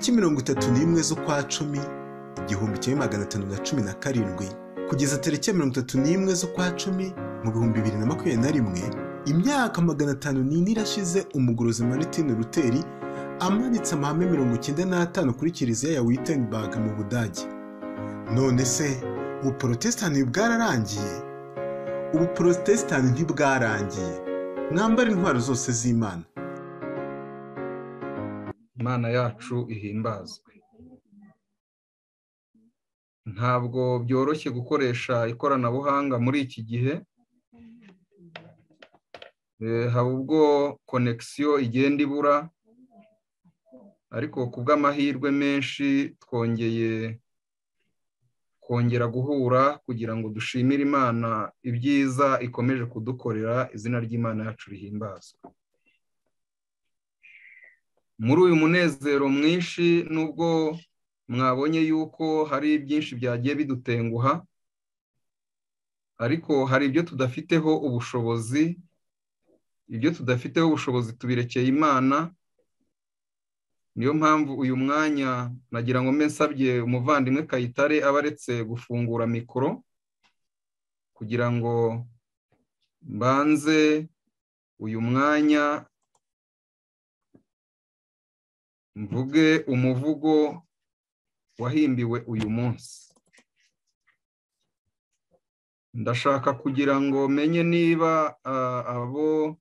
tariki 31 z'ukwa cumi 1517 kugeza tariki 31 z'ukwa cumi 2021, imyaka 504 irashize umugorozi Martin Luther amanitse amahame 95 kuri kiliziya ya Wittenberg mu Budage. None se ubuprotestani bwararangiye? Ubuprotestani ntibwarangiye. Mwambara intwaro zose z'Imana. Imana yacu ihimbazwe. Ntabwo byoroshye gukoresha ikoranabuhanga muri iki gihe. Haba ubwo connection igenda ibura, ariko kubw'amahirwe menshi kongera guhura kugira ngo dushimire Imana ibyiza ikomeje kudukorera. Izina ry'Imana yacu rihimbazwe. Muri uyu munezero mwinshi, nubwo mwabonye yuko hari byinshi byagiye bidutenguha, ariko hari ibyo tudafiteho ubushobozi. Ibyo tudafiteho ubushobozi tubirekeye Imana. Niyo mpamvu uyu mwanya nagira ngo nsabye umuvandimwe Kayitare abaretse gufungura mikoro kugira ngo mbanze uyu mwanya mvuge umuvugo wahimbiwe uyu munsi. Ndashaka kugira ngo menye niba abo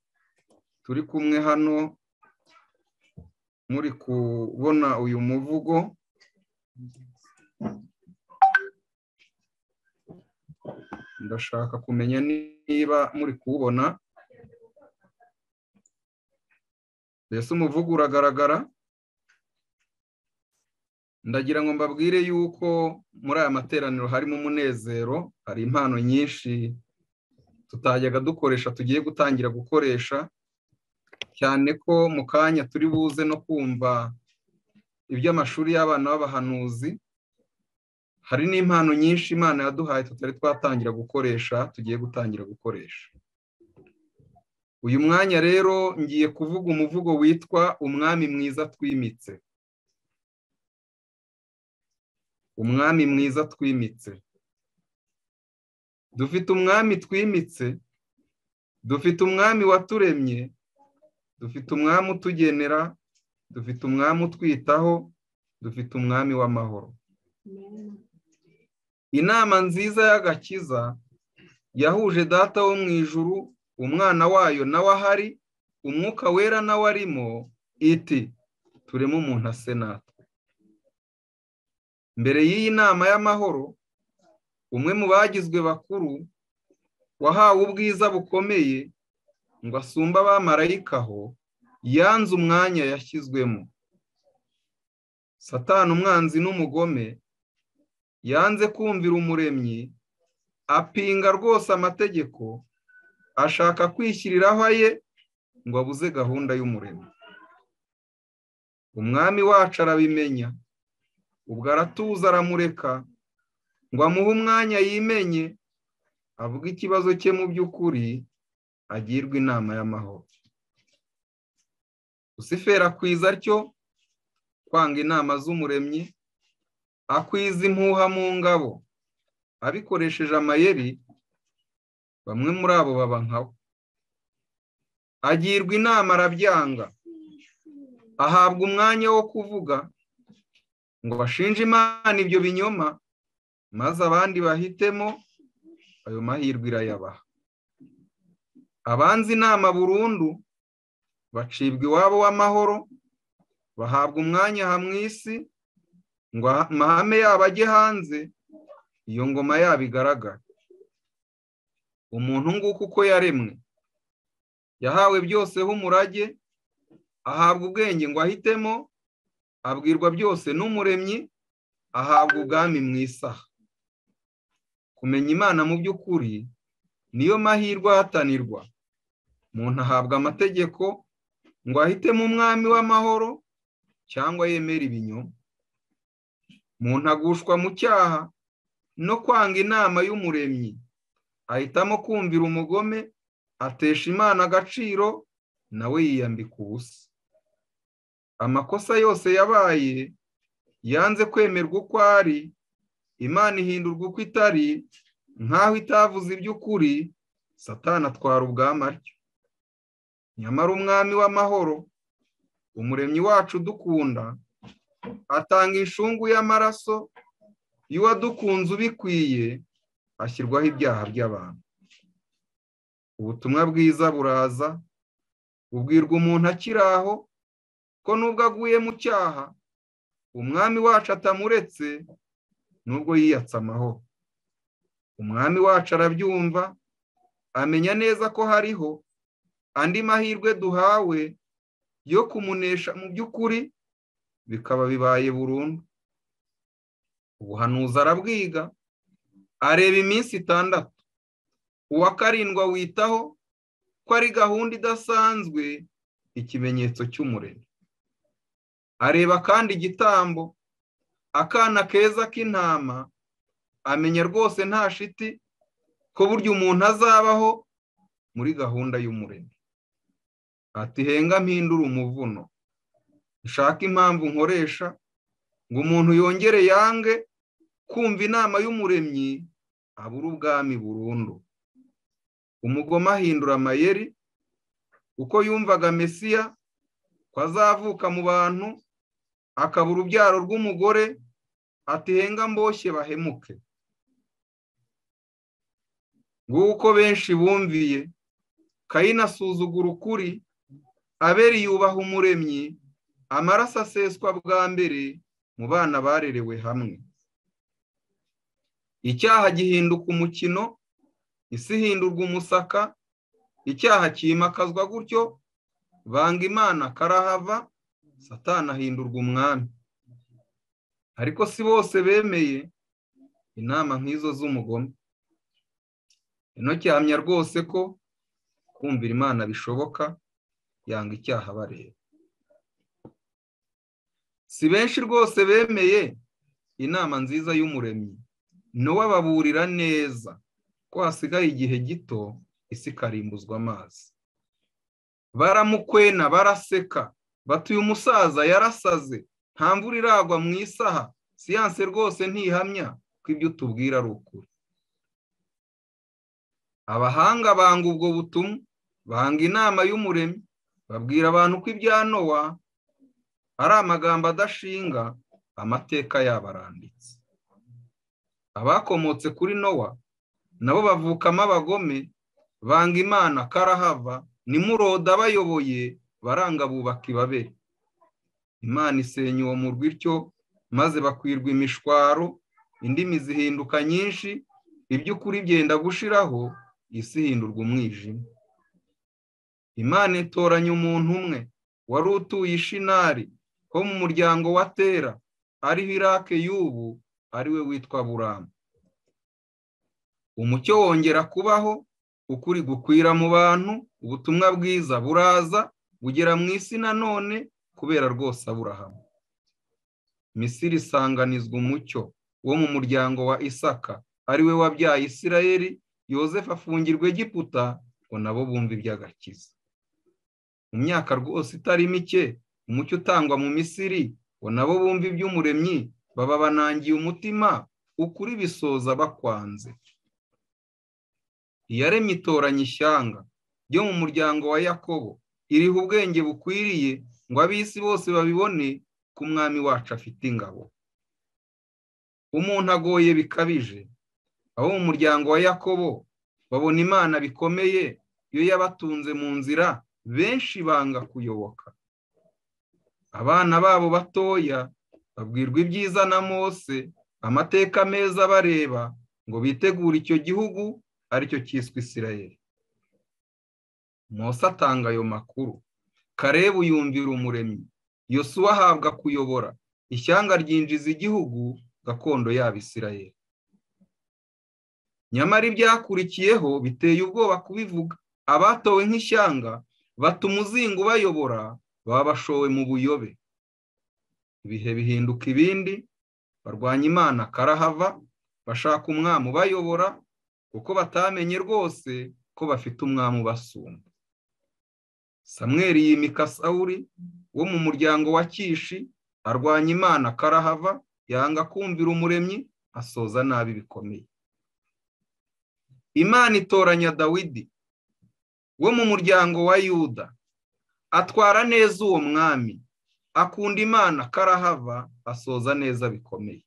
turi kumwe hano muri kubona uyu muvugo. Ndashaka kumenya niba muri kuwubona. Mbese umuvugo uragaragara? Ndagira ngo mbabwire yuko muri aya materaniro harimo umunezero, hari impano nyinshi tutajyaga dukoresha tugiye gutangira gukoresha, cyane ko mu kanya turi buze no kumva iby'amashuri y'abana b'abahanuzi. Hari n'impano nyinshi Imana yaduhaye tutari twatangira gukoresha, tugiye gutangira gukoresha. Uyu mwanya rero ngiye kuvuga umuvugo witwa Umwami mwiza twimitse. Umwami mwiza twimitse. Dufite umwami twimitse, dufite umwami waturemye, dufite umwami utugenera, dufite umwami utwitaho, dufite umwami w'amahoro. Inama nziza y'agakiza yahuje Data wo mu ijuru, umwana wayo nawe ahari, umwuka wera nawe arimo, iti tureme umuntu ase natwe. Mbere y'iyi nama y'amahoro, umwe mu bagizwe bakuru wahawe ubwiza bukomeye ngo asumba abamarayikaho, yanze umwanya yashyizwemo. Satani umwanzi n'umugome yanze kumvira umuremyi, apinga rwose amategeko, ashaka kwishyiriraho aye ngo abuze gahunda y'umuremyi. Umwami wacu arabimenya, ubwo aratuza aramureka ngo amuhe umwanya yimenye, avuga ikibazo cye mu by'ukuri, agirwa inama y'amahoro. Lusiferi akwiza atyo kwanga inama z'umuremyi, akwiza impuha mu ngabo, abikoresheje amayeri. Bamwe muri abo baba nkawe. Agirwa inama arabyanga, ahabwa umwanya wo kuvuga ngo bashinje Imana ibyo binyoma, maze abandi bahitemo, ayo mahirwe irayabaha. Abanzi inama burundu bacibwa iwabo w'amahoro, bahabwa umwanya aha mu isi ngo amahame yabo ajye hanze, iyo ngoma yabo igaragara. Umuntu nguko uko yaremwe, yahawe byose h'umurage, ahabwa ubwenge ngo ahitemo, abwirwa byose n'umuremyi, ahabwa ubwami mu isaha. Kumenya Imana mu by'ukuri niyo mahirwe ahatanirwa. Umuntu ahabwa amategeko ngo ahitemo umwami w'amahoro cyangwa yemera ibinyoma. Umuntu agushwa mu cyaha no kwanga inama y'umuremyi, ahitamo kumvira umugome, atesha Imana agaciro, nawe yiyambika ubusa. Amakosa yose yabaye yanze kwemerwa uko ari, Imana ihindurwa uko itari, nk'aho itavuze iby'ukuri, Satani atwara ubwami atyo. Nyamara umwami w'amahoro, umuremyi wacu dukunda, atanga inshungu y'amaraso y'uwadukunze ubikwiye, ashyirwaho ibyaha by'abantu. Ubutumwa bwiza buraza, bubwirwa umuntu akiri aho ko nubwo aguye mu cyaha, umwami wacu atamuretse nubwo yiyatse amahoro. Umwami wacu arabyumva, amenya neza ko hariho andi mahirwe duhawe yo kumunesha mu by'ukuri, bikaba bibaye burundu. Ubuhanuzi arabwiga, areba iminsi 6, uwa 7 awitaho ko ari gahunda idasanzwe, ikimenyetso cy'umuremyi. Areba kandi igitambo, akana keza k'intama, amenya rwose nta shiti ko burya umuntu azabaho muri gahunda y'umuremyi. Ati henga mpindura umuvuno, nshaka impamvu nkoresha ngo umuntu yongere yange kumva inama y'umuremyi, abura ubwami burundu. Umugome ahindura amayeri, uko yumvaga Mesiya ko azavuka mu bantu, akabura urubyaro rw'umugore, ati henga mboshye bahemuke. Nguko benshi bumviye, Kayini asuzugura ukuri, Abeli yubaha umuremyi, amaraso aseswa bwa mbere mu bana barerewe hamwe. Icyaha gihinduka umukino, isi ihindurwa umusaka, icyaha kimakazwa gutyo, banga Imana karahava, Satani ahindurwa umwami. Ariko si bose bemeye inama nk'izo z'umugome. Enoki ahamya rwose ko kumvira Imana bishoboka, yanga icyaha bareba. Si benshi rwose bemeye inama nziza y'umuremyi. Nowa baburira neza ko hasigaye igihe gito, isi ikarimbuzwa amazi. Baramukwena, baraseka, batuye umusaza yarasaze, nta mvura iragwa mu isaha, siyanse rwose ntihamya ko ibyo tubwira ari ukuri. Abahanga banga ubwo butumwa, banga inama y'umuremyi, babwira abantu ko ibya Nowa ari amagambo adashinga, amateka yabo aranditse. Abakomotse kuri Nowa nabo bavukamo abagome, banga Imana karahava, Nimuroda bayoboye, baranga bubaka i Babeli. Imana isenya uwo murwa ityo, maze bakwirwa imishwaro, indimi zihinduka nyinshi, iby'ukuri byenda gushiraho, isi ihindurwa umwijima. Imana itoranya umuntu umwe wari utuye i Shinari ho mu muryango wa Tera, ariho Irake y'ubu, ari we witwa Buramu. Umucyo wongera kubaho, ukuri gukwira mu bantu, ubutumwa bwiza buraza, bugera mu isi nanone kubera rwose Aburahamu. Misiri isanganizwa umucyo wo mu muryango wa Isaka, ari we wabyaye Isirayeli. Yozefu afungirwa Egiputa ngo nabo bumva iby'agakiza. Mu myaka rwose itari mike, umucyo utangwa mu Misiri ngo nabo bumva iby'umuremyi, baba banangiye umutima, ukuri bisoza bakwanze. Iyaremye itoranya ishyanga ryo mu muryango wa Yakobo, iriho ubwenge bukwiriye ngo ab'isi bose babibone ko umwami wacu afite ingabo. Umuntu agoye bikabije, abo mu muryango wa Yakobo babona Imana bikomeye, iyo yabatunze mu nzira, benshi banga kuyoboka. Abana babo batoya babwirwa ibyiza na Mose, amateka meza bareba, ngo bitegure icyo gihugu aricyo cyiswe Isirayeli. Mose atanga ayo makuru, Kalebu yumvira umuremyi, Yosuwa ahabwa kuyobora, ishyanga ryinjiza igihugu gakondo yabo Isirayeli. Nyamara ibyakurikiyeho biteye ubwoba kubivuga. Abatowe nk'ishyanga bata umuzingo ubayobora, baba bashowe mu buyobe. Ibihe bihinduka ibindi, barwanya Imana karahava, bashaka umwami ubayobora, kuko batamenye rwose ko bafite umwami ubasumba. Samweli yimika Sawuli wo mu muryango wa Kishi, arwanya Imana karahava, yanga kumvira umuremyi, asoza nabi bikomeye. Imana itoranya Dawidi wo mu muryango wa Yuda, atwara neza uwo mwami, akunda Imana karahava, asoza neza bikomeye.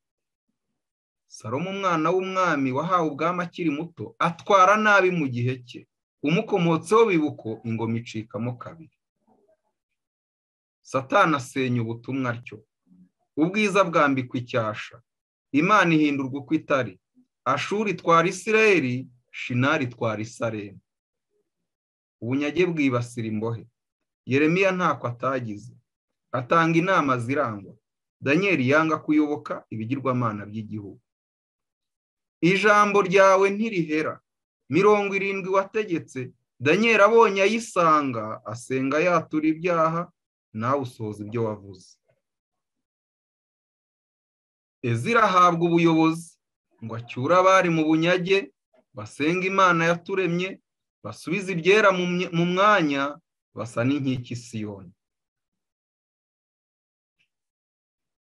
Salomo umwana w'umwami wahawe ubwami akiri muto, atwara nabi mu gihe cye, umukomotseho bibuko ingoma icikamo kabiri. Satani asenya ubutumwa atyo, ubwiza bwambikwa icyasha, Imana ihindurwa uko itari, Ashuri itwara Isirayeli, Shinari itwara Isalemu. Ubunyage bwibasira imbohe, Yeremiya ntako atagize, atanga inama zirangwa, Danieli yanga kuyoboka ibigirwamana by'igihugu. Ijambo ryawe ntirihera, 70 wategetse, Danieli abonye ayisanga, asenga yatura ibyaha, nawe usohoza ibyo wavuze. Ezira ahabwa ubuyobozi ngo acyure abari mu bunyage, basenga Imana yaturemye, basubiza ibyera mu mwanya, basa n'inkiki Siyoni.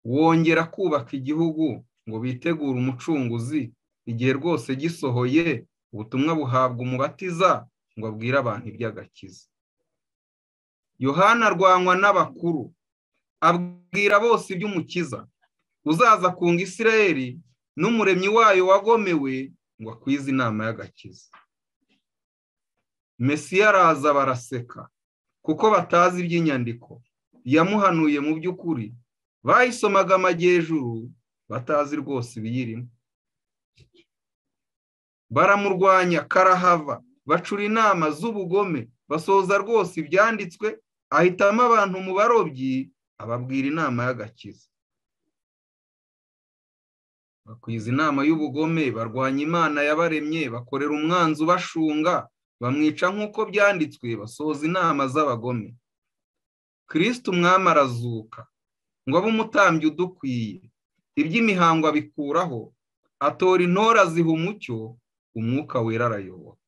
Wongera kubaka igihugu ngo bitegure umucunguzi, igihe rwose gisohoye, ubutumwa buhabwa umubatiza ngo abwire abantu iby'agakiza. Yohana arwanywa n'abakuru, abwira bose iby'umukiza uzaza kunga Isirayeli n'umuremyi wayo wagomewe, ngo akwize inama y'agakiza. Mesiya araza baraseka, kuko batazi iby'inyandiko yamuhanuye mu by'ukuri, bayisomaga amajyejuru, batazi rwose ibiyirimo. Baramurwanya karahava, bacura inama z'ubugome, basoza rwose ibyanditswe, ahitamo abantu mu barobyi, ababwira inama y'agakiza. Bakwiza inama y'ubugome, barwanya Imana yabaremye, bakorera umwanzi ubashunga, bamwica nk'uko byanditswe, basoza inama z'abagome. Kristo umwami arazuka, ngo abe umutambyi udukwiye, iby'imihango abikuraho, atora intore aziha umucyo, umwuka wera arayobora.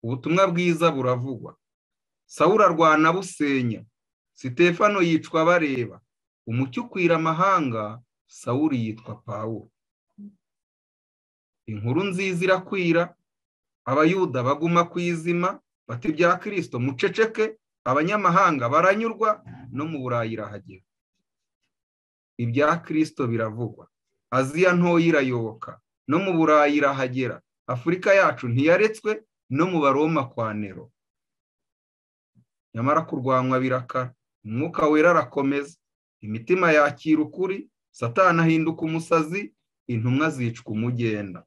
Ubutumwa bwiza buravugwa, Sawuli arwana busenya, Sitefano yicwa bareba, umucyo ukwira amahanga, Sawuli yitwa Pawulo. Inkuru nziza irakwira, abayuda baguma kwizima, bati bya Kristo muceceke, abanyamahanga baranyurwa, no mu Burayi irahagera. Ibya Kristo biravugwa, Aziya ntoya irayoboka, no mu Burayi irahagera, Afurika yacu ntiyaretswe, no mu Baroma kwa Nero. Nyamara kurwanywa birakara, umwuka wera arakomeza, imitima yakira ukuri, Satani ahinduka umusazi, intumwa zicwa umugenda.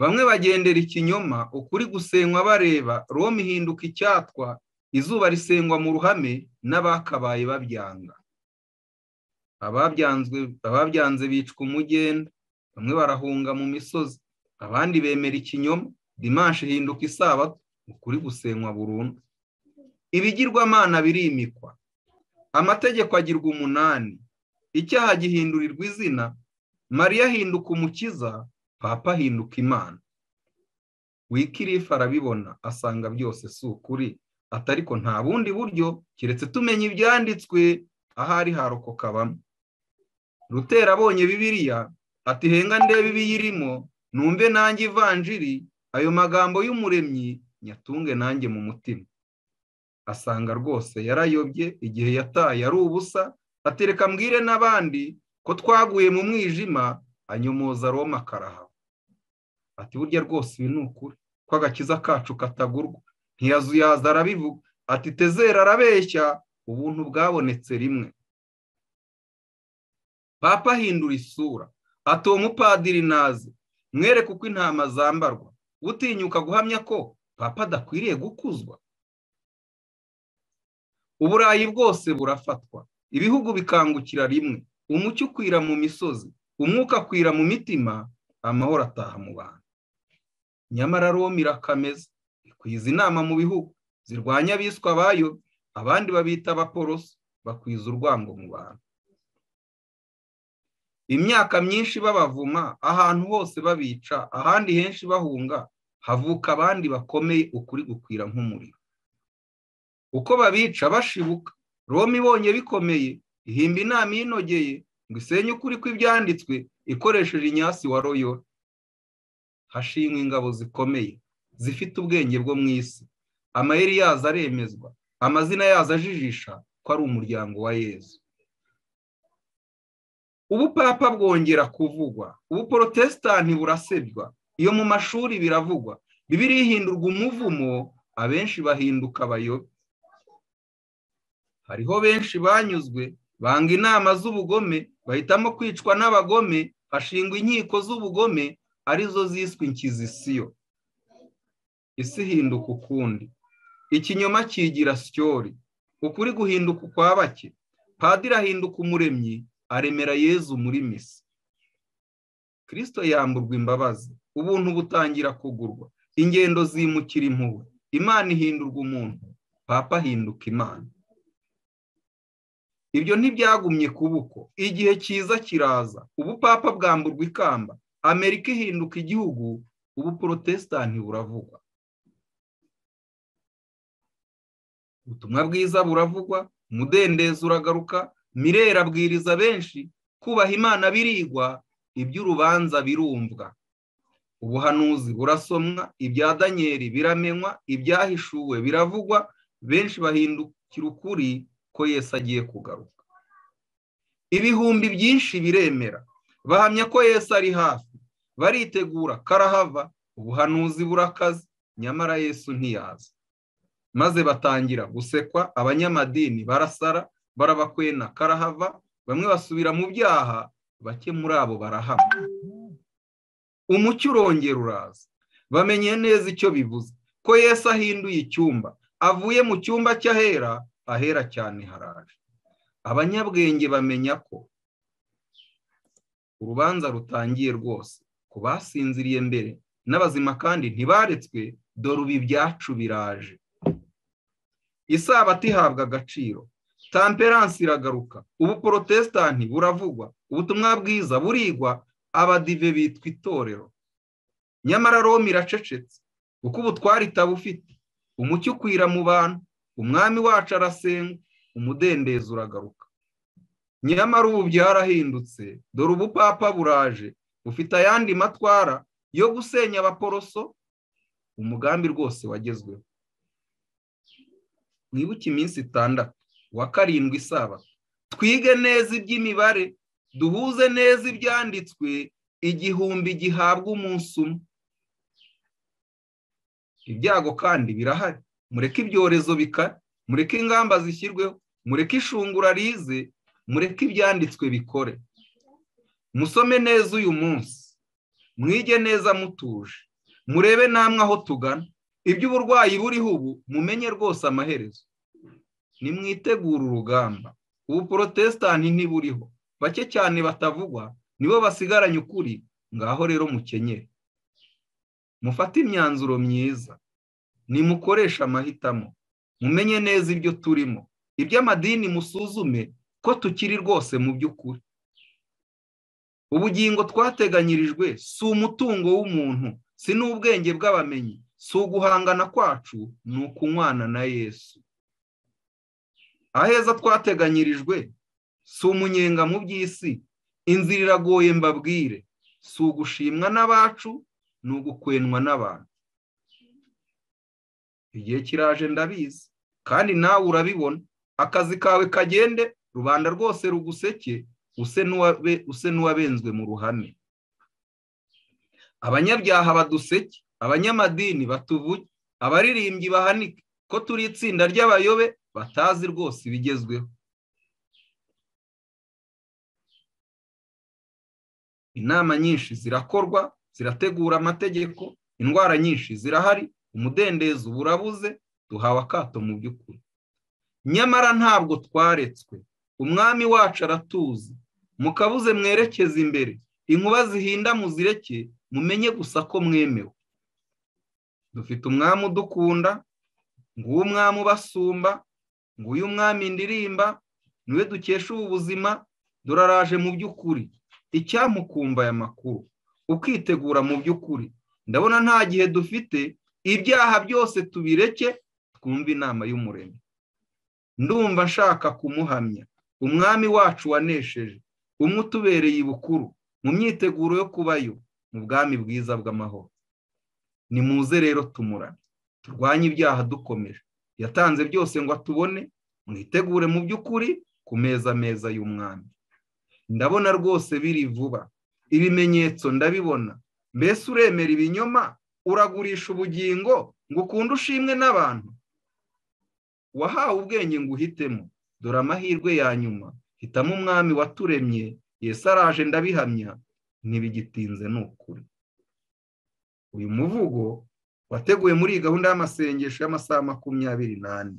Bamwe bagendera ikinyoma, ukuri gusenywa bareba, Roma ihinduka icyatwa, izuba risengwa mu ruhame, n'abakabaye babyanga. Ababyanze bicwa umugenda, bamwe barahunga mu misozi, abandi bemera ikinyoma, dimanche ihinduka isabato, ukuri gusenywa burundu. Ibigirwamana birimikwa, amategeko agirwa 8, icyaha gihindurirwa izina, Mariya ahinduka umukiza, Papa ahinduka Imana. Wikirifu arabibona, asanga byose si ukuri, atariko nta bundi buryo kiretse tumenya ibyanditswe, ahari harokoka bamwe. Lutero abonye Bibiliya, ati henga ndebe ibiyirimo, numve nanjye ivanjiri, ayo magambo y'umuremyi nyatunge nanjye mu mutima. Asanga rwose yarayobye, igihe yataye ari ubusa, atereka mbwire n'abandi ko twaguye mu mwijima, anyomoza Roma karahava. Ati burya rwose ibi ni ukuri, ko agakiza kacu katagurwa. Ntiyazuyaza arabivuga, ati Tezera arabeshya, ubuntu bwabonetse rimwe. Papa ahindura isura, ati uwo mupadiri naze, mwereke uko intama zambarwa, utinyuka guhamya ko Papa adakwiriye gukuzwa. Uburayi bwose burafatwa, ibihugu bikangukira rimwe, umucyo ukwira mu misozi, umwuka akwira mu mitima, amahoro ataha mu bantu. Nyamara Roma irakameza, ikwiza inama mu bihugu, zirwanya abiswa bayo, abandi babita abaporoso, bakwiza urwango mu bantu. Imyaka myinshi babavuma, ahantu hose babica, ahandi henshi bahunga, havuka abandi bakomeye, ukuri gukwira nk'umuriro. Uko babica bashibuka, Roma ibonye bikomeye ihimba inama inogeye ngo isenye ukuri kw'ibyanditswe ikoresheje inyasi wa Loyola. Hashimwa ingabo zikomeye zifite ubwenge bwo mu isi, amayeri yazo aremezwa, amazina yazo ajijisha ko ari umuryango wa Yezu. Ubupapa bwongera kuvugwa, ubuprotesitanti burasebywa, iyo mu mashuri biravugwa, Bibiliya ihindurwa umuvumo, abenshi bahinduka abayobe. Hariho benshi banyuzwe, banga inama z'ubugome, bahitamo kwicwa n'abagome, hashingwa inkiko z'ubugome, arizo ziswe inkizisiyo. Isi ihinduka ukundi, ikinyoma kigira syori, ukuri guhinduka ukwa bake, padiri ahinduka umuremyi, aremera Yezu muri misa. Kristo yamburwa imbabazi, ubuntu butangira kugurwa, ingendo zimukira impuhwe, Imana ihindurwa umuntu, Papa ahinduka Imana. Ibyo ntibyagumye kubuko, igihe cyiza kiraza, ubupapa bwamburwa ikamba, Amerika ihinduka igihugu, ubuprotesitanti buravugwa. Ubutumwa bwiza buravugwa, umudendezo uragaruka, Mirera abwiriza benshi, kubaha Imana birigwa, iby'urubanza birumvwa. Ubuhanuzi burasomwa, ibya Danieli biramenywa, ibyahishuwe biravugwa, benshi bahindukira ukuri ko Yesu agiye kugaruka. Ibihumbi byinshi biremera, bahamya ko Yesu ari hafi, baritegura karahava, ubuhanuzi burakaze, nyamara Yesu ntiyaza. Maze batangira gusekwa, abanyamadini barasara, barabakwena karahava, bamwe basubira mu byaha, bake muri abo barahama. Umucyo urongera uraza, bamenye neza icyo bivuze, ko Yesu ahinduye icyumba, avuye mu cyumba cy'ahera, ahera cyane haraje. Abanyabwenge bamenya ko urubanza rutangiye rwose, ku basinziriye mbere n'abazima kandi ntibaretswe, dore ubu ibyacu biraje. Isabato ihabwa agaciro, temperansi iragaruka, ubuprotesitanti buravugwa, ubutumwa bwiza burigwa, abadive bitwa itorero. Nyamara Roma iracecetse, kuko ubutwari itabufite, umucyo ukwira mu bantu, umwami wacu arasengwa, umudendezo uragaruka. Nyamara ubu byarahindutse, dore ubupapa buraje, bufite ayandi matwara yo gusenya abaporoso, umugambi rwose wagezweho. Mwibuke iminsi 6, wa karindwi isabato, twige neza iby'imibare, duhuze neza ibyanditswe, igihumbi gihabwa umunsi umwe. Ibyago kandi birahari, mureke ibyorezo bikare, mureke ingamba zishyirweho, mureke ishungura rize, mureke ibyanditswe bikore. Musome neza uyu munsi, mwige neza mutuje, murebe namwe aho tugana, iby'uburwayi buriho ubu mumenye rwose amaherezo. Nimwitegura urugamba, ubuprotesitanti ntiburiho, bake cyane batavugwa nibo basigaranye ukuri, ngaho rero mukenyere. Mufate imyanzuro myiza, nimukoresha amahitamo, mumenye neza ibyo turimo, iby'amadini musuzume ko tukiri rwose mu by'ukuri. Ubugingo twateganyirijwe si umutungo w'umuntu, si n'ubwenge bw'abamenyi, si uguhangana kwacu, ni ukunywana na Yesu. Aheza twateganyirijwe si umunyenga mu by'isi, inzira iragoye mbabwire, si ugushimwa n'abacu, ni ugukwenwa n'abantu. Igihe kiraje ndabizi, kandi nawe urabibona, akazi kawe kagende, rubanda rwose ruguseke, use n'uwabenzwe mu ruhame. Abanyabyaha baduseke, abanyamadini batuvuge, abaririmbyi bahanike, ko turi itsinda ry'abayobe batazi rwose ibigezweho. Inama nyinshi zirakorwa, zirategura amategeko, indwara nyinshi zirahari, umudendezo burabuze, duhawe akato mu by'ukuri. Nyamara ntabwo twaretswe, umwami wacu aratuzi, mukabuze mwerekeze imbere, inkuba zihinda muzireke, mumenye gusa ko mwemewe. Dufite umwami udukunda, nguwo umwami ubasumba, nguyu umwami ndirimba, niwe dukesha ubu buzima, duraraje mu by'ukuri. Icyamukumva aya makuru, ukitegura mu by'ukuri, ndabona nta gihe dufite, ibyaha byose tubireke, twumve inama y'Umuremyi. ndumva nshaka kumuhamya umwami wacu wanesheje, umwe utubereye ibukuru mu myiteguro yo kubayo mu bwami bwiza bw'amahoro. Nimuze rero tumurane, turwanye ibyaha dukomeje. Yatanze byose ngo atubone, mwitegure mu by'ukuri ku meza meza y'umwami. Ndabona rwose biri vuba, ibimenyetso ndabibona. Mbese uremera ibinyoma? Uragurisha ubugingo ngo ukunde ushimwe n'abantu? Wahawe ubwenge ngo uhitemo, dore amahirwe ya nyuma. Hitamo umwami waturemye, Yesu araje ndabihamya, ntibigitinze ni ukuri. Uyu muvugo wateguwe muri iyi gahunda y'amasengesho y'amasaha 24.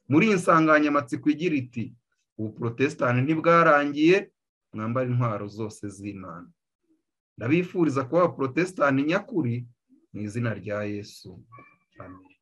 Muri iyi nsanganyamatsiko igira iti ubuprotestani ntibwarangiye, mwambara intwaro zose z'Imana. Ndabifuriza kuba abaprotestani nyakuri mu izina rya Yesu. Amen.